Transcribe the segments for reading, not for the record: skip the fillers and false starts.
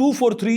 243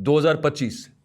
2025,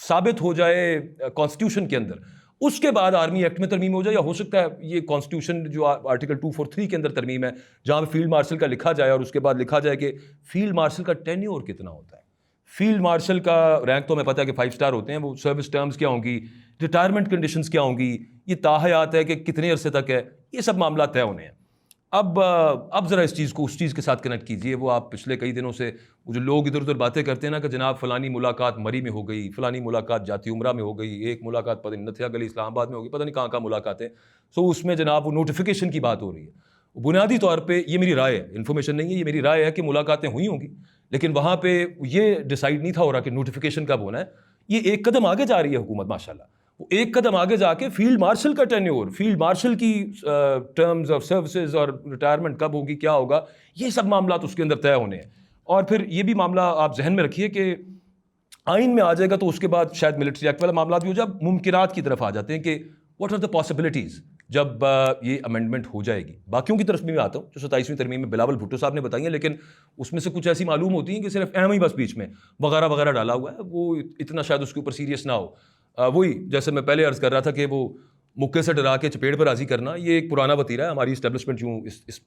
ثابت ہو جائے کانسٹیٹیوشن کے اندر, اس کے بعد آرمی ایکٹ میں ترمیم ہو جائے, یا ہو سکتا ہے یہ کانسٹیٹیوشن جو آرٹیکل 243 کے اندر ترمیم ہے جہاں پہ فیلڈ مارشل کا لکھا جائے اور اس کے بعد لکھا جائے کہ فیلڈ مارشل کا ٹینیور کتنا ہوتا ہے. فیلڈ مارشل کا رینک تو ہمیں پتہ ہے کہ 5 اسٹار ہوتے ہیں, وہ سروس ٹرمز کیا ہوں گی, ریٹائرمنٹ کنڈیشنز کیا ہوں گی, یہ تاحیات ہے کہ کتنے عرصے تک ہے, یہ سب معاملات طے ہونے ہیں. اب ذرا اس چیز کو اس چیز کے ساتھ کنیکٹ کیجئے. وہ آپ پچھلے کئی دنوں سے وہ جو لوگ ادھر ادھر باتیں کرتے ہیں نا کہ جناب فلانی ملاقات مری میں ہو گئی, فلانی ملاقات جاتی عمرہ میں ہو گئی, ایک ملاقات پتہ نہیں نتھیا گلی اسلام آباد میں ہو گئی, پتہ نہیں کہاں کہاں ملاقاتیں. سو اس میں جناب وہ نوٹیفیکیشن کی بات ہو رہی ہے. بنیادی طور پہ یہ میری رائے ہے, انفارمیشن نہیں ہے, یہ میری رائے ہے کہ ملاقاتیں ہوئی ہوں گی, لیکن وہاں پہ یہ ڈیسائیڈ نہیں تھا ہو رہا کہ نوٹیفیکیشن کب ہونا ہے. یہ ایک قدم آگے جا رہی ہے حکومت ماشاءاللہ, وہ ایک قدم آگے جا کے فیلڈ مارشل کا ٹینیور, فیلڈ مارشل کی ٹرمز آف سروسز اور ریٹائرمنٹ کب ہوگی, کیا ہوگا, یہ سب معاملات اس کے اندر طے ہونے ہیں. اور پھر یہ بھی معاملہ آپ ذہن میں رکھیے کہ آئین میں آ جائے گا تو اس کے بعد شاید ملٹری ایکٹ والا معاملات بھی ہو جائے. ممکنات کی طرف آ جاتے ہیں کہ واٹ آر دا پاسبلٹیز جب یہ امینڈمنٹ ہو جائے گی. باقیوں کی طرف بھی میں آتا ہوں جو 27ویں ترمیم میں بلاول بھٹو صاحب نے بتائی ہیں, لیکن اس میں سے کچھ ایسی معلوم ہوتی ہیں کہ صرف اہم ہی بس بیچ میں وغیرہ وغیرہ ڈالا ہوا ہے, وہ اتنا شاید اس کے اوپر سیریس نہ ہو. وہی جیسے میں پہلے عرض کر رہا تھا کہ وہ مکے سے ڈرا کے چپیڑ پر راضی کرنا, یہ ایک پرانا وتیرہ ہے. ہماری اسٹیبلشمنٹ جو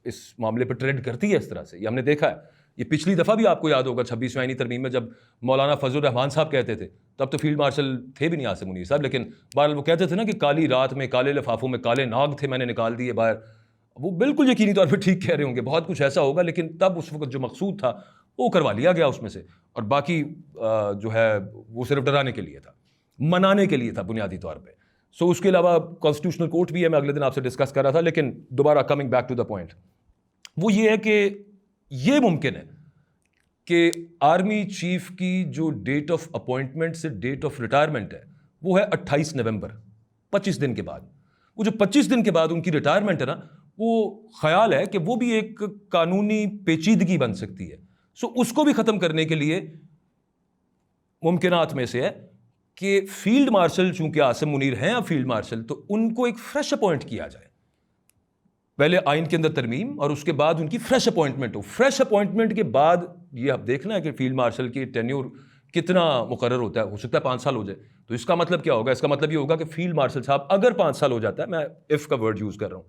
اس معاملے پہ ٹریڈ کرتی ہے اس طرح سے, یہ ہم نے دیکھا ہے. یہ پچھلی دفعہ بھی آپ کو یاد ہوگا 26ویں آئینی ترمیم میں جب مولانا فضل الرحمان صاحب کہتے تھے, تب تو فیلڈ مارشل تھے بھی نہیں عاصم منیر صاحب, لیکن بہرحال وہ کہتے تھے نا کہ کالی رات میں کالے لفافوں میں کالے ناگ تھے, میں نے نکال دیے باہر. وہ بالکل یقینی طور پہ ٹھیک کہہ رہے ہوں گے, بہت کچھ ایسا ہوگا, لیکن تب اس وقت جو مقصود تھا وہ کروا لیا گیا اس میں سے, اور باقی جو ہے وہ صرف ڈرانے کے لیے تھا, منانے کے لیے تھا بنیادی طور پہ. سو اس کے علاوہ کانسٹیٹیوشنل کورٹ بھی ہے, میں اگلے دن آپ سے ڈسکس کر رہا تھا. لیکن دوبارہ coming back to the point, وہ یہ ہے کہ یہ ممکن ہے کہ آرمی چیف کی جو ڈیٹ آف اپوائنٹمنٹ سے ڈیٹ آف ریٹائرمنٹ ہے وہ ہے 28 نومبر, 25 دن کے بعد. وہ جو 25 دن کے بعد ان کی ریٹائرمنٹ ہے نا, وہ خیال ہے کہ وہ بھی ایک قانونی پیچیدگی بن سکتی ہے. سو اس کو بھی ختم کرنے کے لیے ممکنات میں سے ہے کہ فیلڈ مارشل, چونکہ عاصم منیر ہیں اب فیلڈ مارشل, تو ان کو ایک فریش اپوائنٹ کیا جائے. پہلے آئین کے اندر ترمیم اور اس کے بعد ان کی فریش اپوائنٹمنٹ ہو. فریش اپوائنٹمنٹ کے بعد یہ اب دیکھنا ہے کہ فیلڈ مارشل کی ٹینیور کتنا مقرر ہوتا ہے. ہو سکتا ہے 5 سال ہو جائے, تو اس کا مطلب کیا ہوگا؟ اس کا مطلب یہ ہوگا کہ فیلڈ مارشل صاحب اگر 5 سال ہو جاتا ہے, میں اف کا ورڈ یوز کر رہا ہوں,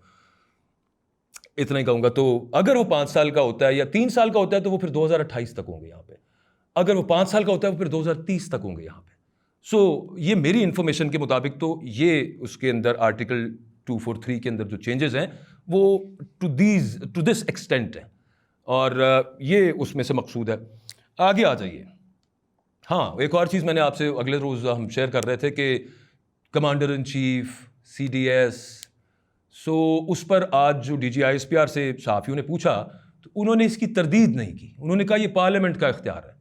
اتنا ہی کہوں گا, تو اگر وہ 5 سال کا ہوتا ہے یا 3 سال کا ہوتا ہے تو وہ پھر 2028 تک ہوں گے یہاں پہ. اگر وہ 5 سال کا ہوتا ہے وہ پھر 2030 تک ہوں گے یہاں پہ. سو یہ میری انفارمیشن کے مطابق تو یہ اس کے اندر آرٹیکل 243 کے اندر جو چینجز ہیں وہ ٹو دس ایکسٹینٹ ہیں, اور یہ اس میں سے مقصود ہے. آگے آ جائیے. ہاں, ایک اور چیز میں نے آپ سے اگلے روز ہم شیئر کر رہے تھے کہ کمانڈر ان چیف CDS, سو اس پر آج جو DG ISPR سے صحافیوں نے پوچھا تو انہوں نے اس کی تردید نہیں کی. انہوں نے کہا یہ پارلیمنٹ کا اختیار ہے.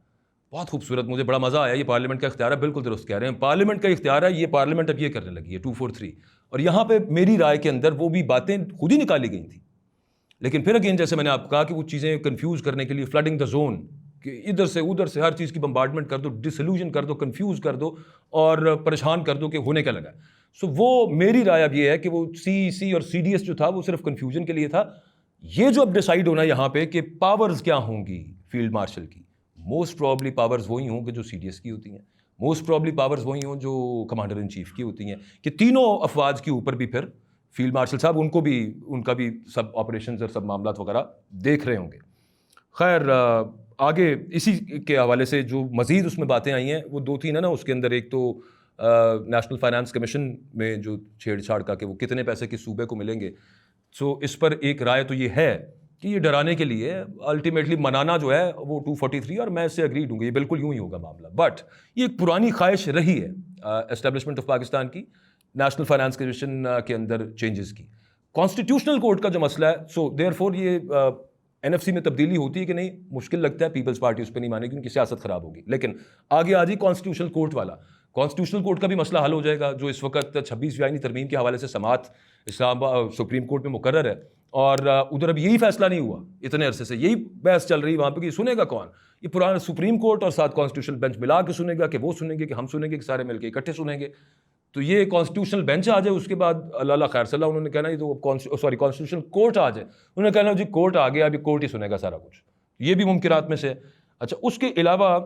بہت خوبصورت, مجھے بڑا مزہ آیا. یہ پارلیمنٹ کا اختیار ہے, بالکل درست کہہ رہے ہیں, پارلیمنٹ کا اختیار ہے. یہ پارلیمنٹ اب یہ کرنے لگی ہے 243, اور یہاں پہ میری رائے کے اندر وہ بھی باتیں خود ہی نکالی گئی تھیں. لیکن پھر اگین جیسے میں نے آپ کو کہا کہ وہ چیزیں کنفیوز کرنے کے لیے فلڈنگ دا زون, کہ ادھر سے ادھر سے ہر چیز کی بمبارڈمنٹ کر دو, ڈسلوژن کر دو, کنفیوز کر دو اور پریشان کر دو کہ ہونے کا لگا. سو وہ میری رائے اب یہ ہے کہ وہ CEC اور CDS جو تھا وہ صرف کنفیوژن کے لیے تھا. یہ جو اب ڈیسائیڈ ہونا یہاں پہ کہ پاورز کیا ہوں گی فیلڈ مارشل کی, موسٹ پرابلی پاورز وہی ہوں کہ جو CDS کی ہوتی ہیں, موسٹ پرابلی پاورز وہی ہوں جو کمانڈر ان چیف کی ہوتی ہیں, کہ تینوں افواج کے اوپر بھی پھر فیلڈ مارشل صاحب ان کو بھی ان کا بھی سب آپریشنز اور سب معاملات وغیرہ دیکھ رہے ہوں گے. خیر, آگے اسی کے حوالے سے جو مزید اس میں باتیں آئی ہیں وہ 2-3 ہیں نا. اس کے اندر ایک تو نیشنل فائنانس کمیشن میں جو چھیڑ چھاڑ کا کہ وہ کتنے پیسے کس صوبے کو ملیں گے. سو اس پر ایک رائے تو یہ ہے کہ یہ ڈرانے کے لیے, الٹیمیٹلی منانا جو ہے وہ 243, اور میں اس سے اگریڈ ہوں گا, یہ بالکل یوں ہی ہوگا معاملہ. بٹ یہ ایک پرانی خواہش رہی ہے اسٹیبلشمنٹ آف پاکستان کی نیشنل فائنانس کمیشن کے اندر چینجز کی. کانسٹیٹیوشنل کورٹ کا جو مسئلہ ہے, سو دیئر فور یہ NFC میں تبدیلی ہوتی ہے کہ نہیں, مشکل لگتا ہے. پیپلز پارٹی اس پہ نہیں مانے گی, ان کی سیاست خراب ہوگی. لیکن آگے آ جی کانسٹیٹیوشنل کورٹ والا, کانسٹیٹیوشنل کورٹ کا بھی مسئلہ حل ہو جائے گا, جو اس وقت 26ویں آئینی ترمیم کے حوالے سے سماعت اسلام آباد سپریم کورٹ میں مقرر ہے, اور ادھر اب یہی فیصلہ نہیں ہوا. اتنے عرصے سے یہی بحث چل رہی ہے وہاں پہ کہ سنے گا کون, یہ پرانا سپریم کورٹ اور ساتھ کانسٹیٹیوشنل بینچ ملا کے سنے گا, کہ وہ سنیں گے, کہ ہم سنیں گے, کہ سارے مل کے اکٹھے سنیں گے. تو یہ کانسٹیٹیوشنل بینچ آ جائے, اس کے بعد اللہ خیر صلی اللہ, انہوں نے کہنا یہ تو کانسٹیٹیوشنل کورٹ آ جائے, انہوں نے کہنا جی کورٹ آ گیا, ابھی کورٹ ہی سنے گا سارا کچھ. یہ بھی ممکنات میں سے. اچھا, اس کے علاوہ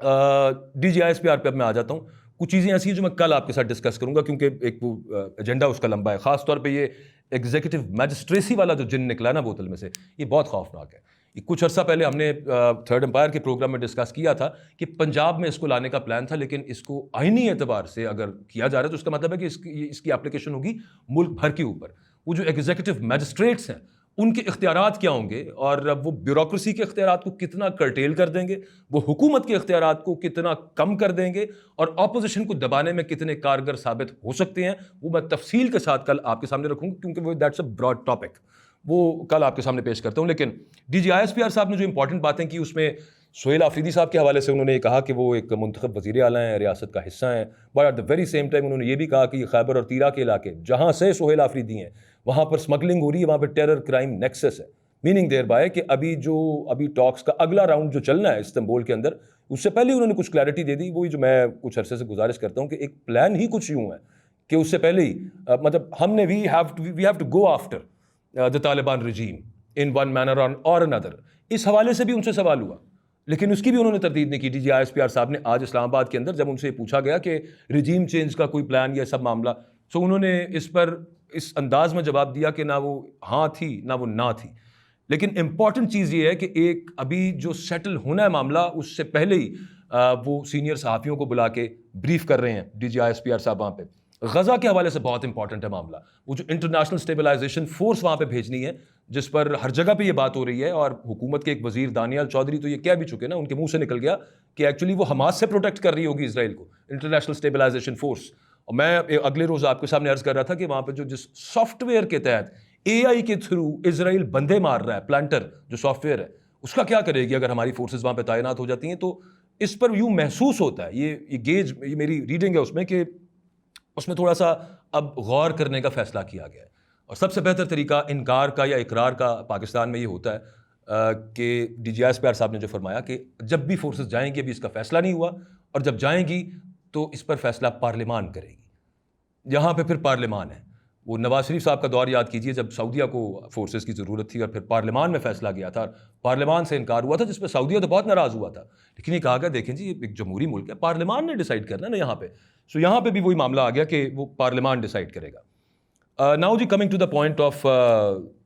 DGISPR پہ اب میں آ جاتا ہوں. کچھ چیزیں ایسی ہیں جو میں کل آپ کے ساتھ ڈسکس کروں گا کیونکہ ایک وہ ایجنڈا اس کا لمبا ہے. خاص طور پہ یہ ایگزیکٹو میجسٹریسی والا جو جن نکلا نا بوتل میں سے, یہ بہت خوفناک ہے. یہ کچھ عرصہ پہلے ہم نے تھرڈ امپائر کے پروگرام میں ڈسکس کیا تھا کہ پنجاب میں اس کو لانے کا پلان تھا, لیکن اس کو آئینی اعتبار سے اگر کیا جا رہا ہے تو اس کا مطلب ہے کہ اس کی اپلیکیشن ہوگی ملک بھر کے اوپر. وہ جو ایگزیکٹو میجسٹریٹس ہیں ان کے اختیارات کیا ہوں گے, اور وہ بیوروکریسی کے اختیارات کو کتنا کرٹیل کر دیں گے, وہ حکومت کے اختیارات کو کتنا کم کر دیں گے, اور اپوزیشن کو دبانے میں کتنے کارگر ثابت ہو سکتے ہیں, وہ میں تفصیل کے ساتھ کل آپ کے سامنے رکھوں گا کیونکہ وہ دیٹس اے براڈ ٹاپک, وہ کل آپ کے سامنے پیش کرتا ہوں. لیکن DGISPR صاحب نے جو امپورٹنٹ باتیں کی اس میں سہیل آفریدی صاحب کے حوالے سے انہوں نے یہ کہا کہ وہ ایک منتخب وزیر اعلیٰ ہیں, ریاست کا حصہ ہیں, but at the very same time انہوں نے یہ بھی کہا کہ یہ خیبر اور تیرا کے علاقے جہاں سے سہیل آفریدی ہیں وہاں پر اسمگلنگ ہو رہی ہے, وہاں پہ ٹیرر کرائم نیکسس ہے. میننگ دیر بائے کہ ابھی ٹاکس کا اگلا راؤنڈ جو چلنا ہے استنبول کے اندر, اس سے پہلے انہوں نے کچھ کلیئرٹی دے دی. وہی جو میں کچھ عرصے سے گزارش کرتا ہوں کہ ایک پلان ہی کچھ یوں ہے کہ اس سے پہلے ہی مطلب ہم نے we have to go after the Taliban regime in one manner or another. اس حوالے سے بھی ان سے سوال ہوا لیکن اس کی بھی انہوں نے تردید نہیں کی. DGISPR صاحب نے آج اسلام آباد کے اندر جب ان سے پوچھا گیا کہ رجیم چینج کا کوئی پلان یا سب معاملہ, سو انہوں نے اس پر اس انداز میں جواب دیا کہ نہ وہ ہاں تھی نہ وہ نہ تھی. لیکن امپورٹنٹ چیز یہ ہے کہ ایک ابھی جو سیٹل ہونا ہے معاملہ, اس سے پہلے ہی وہ سینئر صحافیوں کو بلا کے بریف کر رہے ہیں DGISPR صاحب وہاں پہ. غزہ کے حوالے سے بہت امپورٹنٹ ہے معاملہ, وہ جو انٹرنیشنل اسٹیبلائزیشن فورس وہاں پہ بھیجنی ہے جس پر ہر جگہ پہ یہ بات ہو رہی ہے, اور حکومت کے ایک وزیر دانیال چودھری تو یہ کہہ بھی چکے نا, ان کے منہ سے نکل گیا کہ ایکچولی وہ حماس سے پروٹیکٹ کر رہی ہوگی اسرائیل کو, انٹرنیشنل اسٹیبلائزیشن فورس. اور میں اگلے روز آپ کے سامنے عرض کر رہا تھا کہ وہاں پہ جو جس سافٹ ویئر کے تحت AI کے تھرو اسرائیل بندے مار رہا ہے, پلانٹر جو سافٹ ویئر ہے, اس کا کیا کرے گی اگر ہماری فورسز وہاں پہ تعینات ہو جاتی ہیں. تو اس پر یوں محسوس ہوتا ہے, یہ گیج, یہ میری ریڈنگ ہے اس میں, کہ اس میں تھوڑا سا اب غور کرنے کا فیصلہ کیا گیا ہے. اور سب سے بہتر طریقہ انکار کا یا اقرار کا پاکستان میں یہ ہوتا ہے کہ DGISPR صاحب نے جو فرمایا کہ جب بھی فورسز جائیں گی, ابھی اس کا فیصلہ نہیں ہوا, اور جب جائیں گی تو اس پر فیصلہ پارلیمان کرے گی. یہاں پہ پھر پارلیمان ہے. وہ نواز شریف صاحب کا دور یاد کیجئے جب سعودیہ کو فورسز کی ضرورت تھی اور پھر پارلیمان میں فیصلہ گیا تھا, پارلیمان سے انکار ہوا تھا, جس پہ سعودیہ تو بہت ناراض ہوا تھا, لیکن یہ کہا گیا دیکھیں جی ایک جمہوری ملک ہے, پارلیمان نے ڈیسائیڈ کرنا نا یہاں پہ. سو یہاں پہ بھی وہی معاملہ آ گیا کہ وہ پارلیمان ڈیسائیڈ کرے گا. ناؤ جی coming to the point of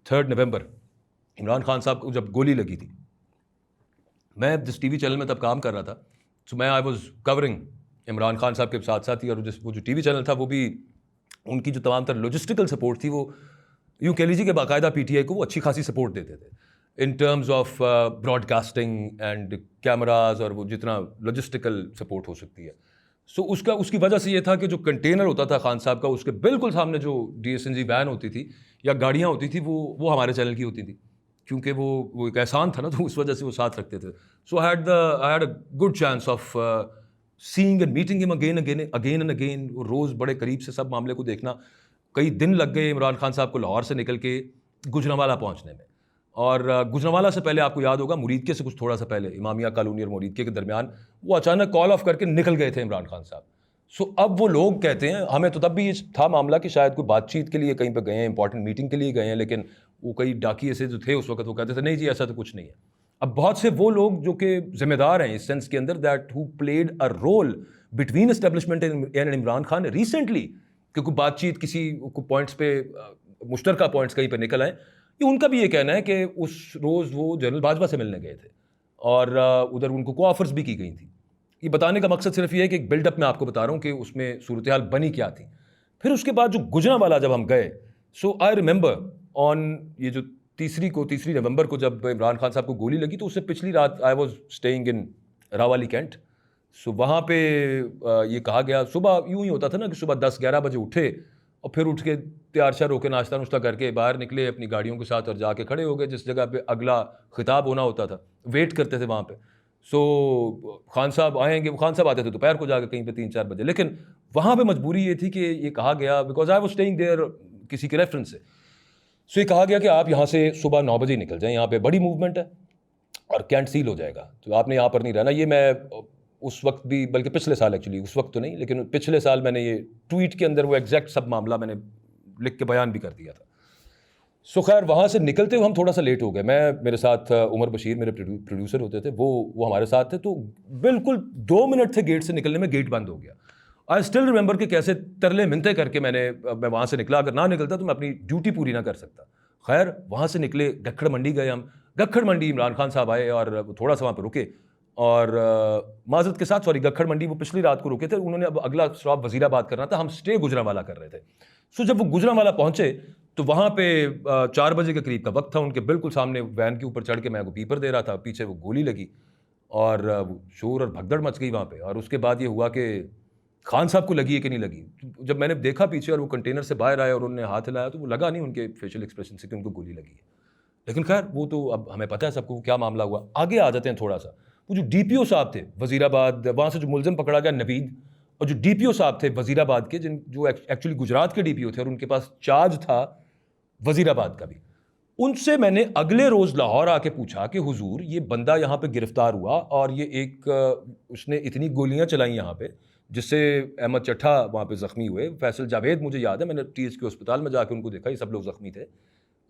3 November, Imran Khan صاحب کو جب گولی لگی تھی, میں جس TV چینل میں تب کام کر رہا تھا, سو میں I was covering Imran Khan صاحب کے ساتھ ساتھ ہی, اور وہ جو TV چینل تھا وہ بھی ان کی جو تمام تر لوجسٹیکل سپورٹ تھی وہ یوں کہہ لیجیے کہ باقاعدہ PTI کو وہ اچھی خاصی سپورٹ دیتے تھے in terms of broadcasting and cameras, اور وہ جتنا لوجسٹیکل سپورٹ ہو سکتی ہے. سو اس کی وجہ سے یہ تھا کہ جو کنٹینر ہوتا تھا خان صاحب کا, اس کے بالکل سامنے جو DSNG وین ہوتی تھی یا گاڑیاں ہوتی تھی وہ ہمارے چینل کی ہوتی تھی, کیونکہ وہ ایک احسان تھا نا, تو اس وجہ سے وہ ساتھ رکھتے تھے. So I had a good chance of seeing and meeting him again and again. وہ روز بڑے قریب سے سب معاملے کو دیکھنا. کئی دن لگ گئے عمران خان صاحب کو لاہور سے نکل کے گجرانوالہ پہنچنے میں, اور گجرانوالہ سے پہلے آپ کو یاد ہوگا مریدکے سے کچھ تھوڑا سا پہلے, امامیہ کالونی اور مریدکے کے درمیان وہ اچانک کال آف کر کے نکل گئے تھے عمران خان صاحب. سو اب وہ لوگ کہتے ہیں, ہمیں تو تب بھی یہ تھا معاملہ کہ شاید کوئی بات چیت کے لیے کہیں پہ گئے ہیں, امپورٹنٹ میٹنگ کے لیے گئے ہیں, لیکن وہ کئی ڈاکیے سے جو تھے اس وقت وہ کہتے تھے نہیں جی ایسا تو کچھ نہیں ہے. اب بہت سے وہ لوگ جو کہ ذمہ دار ہیں اس سینس کے اندر that he played a role between establishment and Imran Khan recently, کہ کوئی بات چیت کسی پوائنٹس پہ مشترکہ پوائنٹس کہیں پہ نکل آئیں, یہ ان کا بھی یہ کہنا ہے کہ اس روز وہ جنرل باجوہ سے ملنے گئے تھے اور ادھر ان کو آفرز بھی کی گئی تھیں. یہ بتانے کا مقصد صرف یہ ہے کہ ایک بلڈ اپ میں آپ کو بتا رہا ہوں کہ اس میں صورتحال بنی کیا تھی. پھر اس کے بعد جو گجرانوالہ جب ہم گئے, سو آئی ریممبر آن یہ جو 3 نومبر کو جب عمران خان صاحب کو گولی لگی, تو اس سے پچھلی رات آئی واز اسٹیئنگ ان راوالی کینٹ. سو وہاں پہ یہ کہا گیا, صبح یوں ہی ہوتا تھا نا کہ صبح 10-11 بجے اٹھے اور پھر اٹھ کے تیار شیار ہو کے ناشتہ نشتہ کر کے باہر نکلے اپنی گاڑیوں کے ساتھ اور جا کے کھڑے ہو گئے جس جگہ پہ اگلا خطاب ہونا ہوتا تھا, ویٹ کرتے تھے وہاں پہ. سو خان صاحب آئیں گے, خان صاحب آتے تھے دوپہر کو جا کے کہیں پہ 3-4 بجے, لیکن وہاں پہ مجبوری یہ تھی کہ یہ کہا گیا because I was staying there کسی کے ریفرنس سے. سو یہ کہا گیا کہ آپ یہاں سے صبح 9 بجے نکل جائیں, یہاں پہ بڑی موومنٹ ہے اور کینٹ سیل ہو جائے گا, تو آپ نے یہاں پر نہیں رہنا. یہ میں اس وقت بھی, بلکہ پچھلے سال ایکچولی, اس وقت تو نہیں لیکن پچھلے سال میں نے یہ ٹویٹ کے اندر وہ ایگزیکٹ سب معاملہ میں نے لکھ کے بیان بھی کر دیا تھا. سو خیر وہاں سے نکلتے ہوئے ہم تھوڑا سا لیٹ ہو گئے. میرے ساتھ عمر بشیر میرے پروڈیوسر ہوتے تھے, وہ ہمارے ساتھ تھے. تو بالکل 2 منٹ تھے گیٹ سے نکلنے میں, گیٹ بند ہو گیا. آئی اسٹل ریمبر کہ کیسے ترلے منتے کر کے میں وہاں سے نکلا. اگر نہ نکلتا تو میں اپنی ڈیوٹی پوری نہ کر سکتا. خیر وہاں سے نکلے, گکھڑ منڈی گئے ہم. گکھڑ منڈی عمران خان صاحب آئے اور تھوڑا سا وہاں پہ رکے, اور معذرت کے ساتھ گکھڑ منڈی وہ پچھلی رات کو رکے تھے. انہوں نے اب اگلا اسٹاپ وزیر آباد کرنا تھا, ہم اسٹے گجرانوالہ کر رہے تھے. سو جب وہ گجرانوالہ پہنچے تو وہاں پہ 4 بجے کے قریب کا وقت تھا. ان کے بالکل سامنے وین کے اوپر چڑھ کے میں کو پیپر دے رہا تھا, پیچھے وہ گولی لگی اور شور اور بھگدڑ مچ گئی وہاں پہ. اور اس کے بعد یہ ہوا کہ خان صاحب کو لگی ہے کہ نہیں لگی. جب میں نے دیکھا پیچھے اور وہ کنٹینر سے باہر آئے اور انہوں نے ہاتھ ہلایا تو وہ لگا نہیں ان کے فیشل ایکسپریشن سے کہ ان کو گولی لگی ہے. لیکن خیر وہ تو اب ہمیں پتہ ہے سب کو کیا معاملہ ہوا. آگے آ جاتے ہیں تھوڑا سا. وہ جو ڈی پی او صاحب تھے وزیر آباد, وہاں سے جو ملزم پکڑا گیا نوید, اور جو ڈی پی او صاحب تھے وزیر آباد کے, جو ایکچولی گجرات کے ڈی پی او تھے اور ان کے پاس چارج تھا وزیر آباد کا بھی, ان سے میں نے اگلے روز لاہور آ کے پوچھا کہ حضور یہ بندہ یہاں پہ گرفتار ہوا اور یہ اس نے اتنی گولیاں چلائیں یہاں پہ جس سے احمد چٹھا وہاں پہ زخمی ہوئے. فیصل جاوید مجھے یاد ہے, میں نے ٹی ایچ کے اسپتال میں جا کے ان کو دیکھا, یہ سب لوگ زخمی تھے.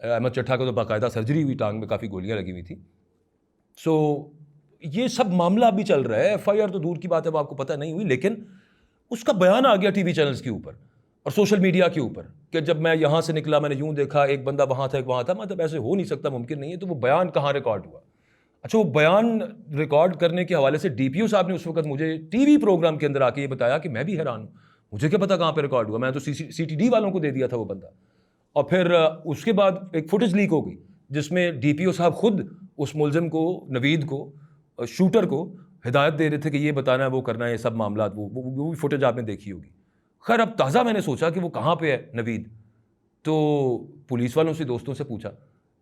احمد چٹھا کو تو باقاعدہ سرجری ہوئی, ٹانگ میں کافی گولیاں لگی ہوئی تھیں. سو یہ سب معاملہ ابھی چل رہا ہے. ایف آئی آر تو دور کی بات ہے, وہ آپ کو پتہ نہیں ہوئی, لیکن اس کا بیان آ گیا ٹی وی چینلز کے اوپر اور سوشل میڈیا کے اوپر کہ جب میں یہاں سے نکلا میں نے یوں دیکھا, ایک بندہ وہاں تھا ایک وہاں تھا. مطلب ایسے ہو نہیں سکتا, ممکن نہیں ہے. تو وہ بیان کہاں ریکارڈ ہوا؟ اچھا وہ بیان ریکارڈ کرنے کے حوالے سے ڈی پی او صاحب نے اس وقت مجھے ٹی وی پروگرام کے اندر آ کے یہ بتایا کہ میں بھی حیران ہوں, مجھے کیا پتا کہاں پہ ریکارڈ ہوا, میں تو سی ٹی ڈی والوں کو دے دیا تھا وہ بندہ. اور پھر اس کے بعد ایک فوٹیج لیک ہو گئی جس میں ڈی پی او صاحب خود اس ملزم کو, نوید کو, شوٹر کو ہدایت دے رہے تھے کہ یہ بتانا ہے, وہ کرنا ہے, یہ سب معاملات. وہ بھی فوٹیج آپ نے دیکھی ہوگی. خیر اب تازہ میں نے سوچا کہ وہ کہاں پہ ہے نوید, تو پولیس والوں سے, دوستوں سے پوچھا.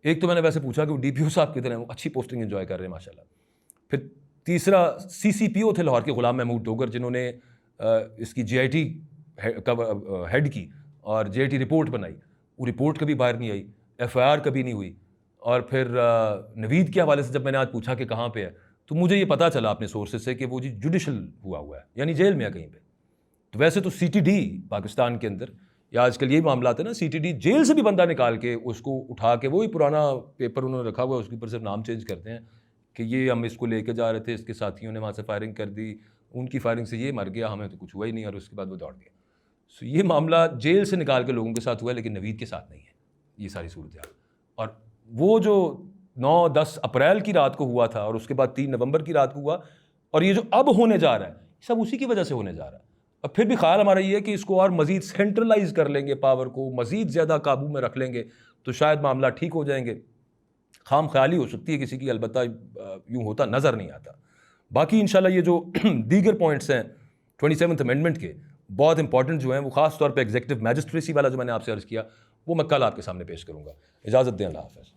ایک تو میں نے ویسے پوچھا کہ وہ ڈی پی او صاحب کدھر ہیں, اچھی پوسٹنگ انجوائے کر رہے ہیں ماشاء اللہ. پھر تیسرا سی سی پی او تھے لاہور کے غلام محمود ڈوگر, جنہوں نے اس کی جے آئی ٹی کا ہیڈ کی اور جے آئی ٹی رپورٹ بنائی. وہ رپورٹ کبھی باہر نہیں آئی, ایف آئی آر کبھی نہیں ہوئی. اور پھر نوید کے حوالے سے جب میں نے آج پوچھا کہ کہاں پہ ہے, تو مجھے یہ پتہ چلا اپنے سورسز سے کہ وہ جوڈیشل ہوا ہے, یعنی جیل میں ہے کہیں پہ. تو ویسے تو سی ٹی ڈی پاکستان کے اندر یا آج کل یہی معاملات ہیں نا, سی ٹی ڈی جیل سے بھی بندہ نکال کے اس کو اٹھا کے وہی پرانا پیپر انہوں نے رکھا ہوا ہے, اس کے اوپر صرف نام چینج کرتے ہیں کہ یہ ہم اس کو لے کے جا رہے تھے, اس کے ساتھیوں نے وہاں سے فائرنگ کر دی, ان کی فائرنگ سے یہ مر گیا, ہمیں تو کچھ ہوا ہی نہیں, اور اس کے بعد وہ دوڑ گیا. سو یہ معاملہ جیل سے نکال کے لوگوں کے ساتھ ہوا ہے, لیکن نوید کے ساتھ نہیں ہے یہ ساری صورتحال. اور وہ جو 9-10 اپریل کی رات کو ہوا تھا اور اس کے بعد 3 نومبر کی رات کو ہوا, اور یہ جو اب ہونے جا رہا ہے سب اسی کی وجہ سے ہونے جا رہا ہے. اور پھر بھی خیال ہمارا یہ ہے کہ اس کو اور مزید سینٹرلائز کر لیں گے, پاور کو مزید زیادہ قابو میں رکھ لیں گے تو شاید معاملہ ٹھیک ہو جائیں گے. خام خیالی ہو سکتی ہے کسی کی, البتہ یوں ہوتا نظر نہیں آتا. باقی انشاءاللہ یہ جو دیگر پوائنٹس ہیں 27th امینڈمنٹ کے بہت امپورٹنٹ جو ہیں, وہ خاص طور پہ ایگزیکٹو میجسٹریسی والا جو میں نے آپ سے عرض کیا, وہ میں کل آپ کے سامنے پیش کروں گا. اجازت دیں, اللہ حافظ.